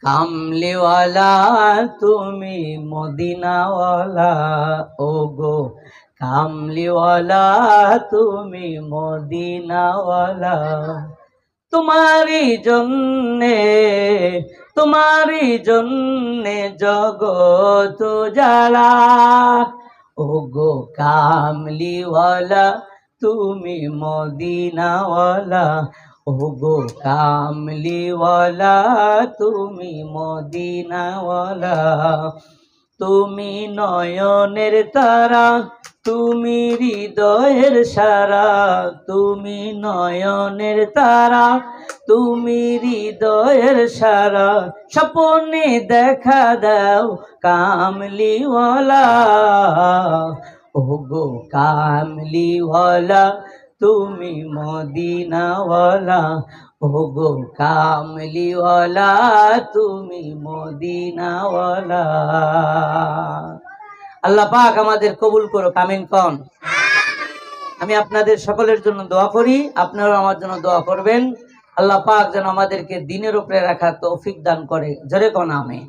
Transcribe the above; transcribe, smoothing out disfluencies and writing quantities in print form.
কামলিওয়ালা তুমি মদিনাওয়ালা, ও গো কামলিওয়ালা তুমি মদিনাওয়ালা। তোমারি জন্যে জগত জ্বালা, ও গো কামলিওয়ালা তুমি মদিনাওয়ালা, ও গো কামলিওয়ালা তুমি মদিনাওয়ালা। তুমি নয়নের তারা, তুমি হৃদয়ের সারা, তুমি নয়নের তারা, তুমি হৃদয়ের সারা, স্বপ্নে দেখা দাও কামলিওয়ালা, ও গো কামলিওয়ালা তুমি মদিনাওয়ালা, ও গো কামলিওয়ালা তুমি মদিনাওয়ালা। আল্লাহ পাক আমাদের কবুল করো, আমিন কোন। আমি আপনাদের সকলের জন্য দোয়া করি, আপনারাও আমার জন্য দোয়া করবেন। আল্লাহ পাক যেন আমাদেরকে দ্বীনের উপরে রাখার তৌফিক দান করে, জোরে কোন আমিন।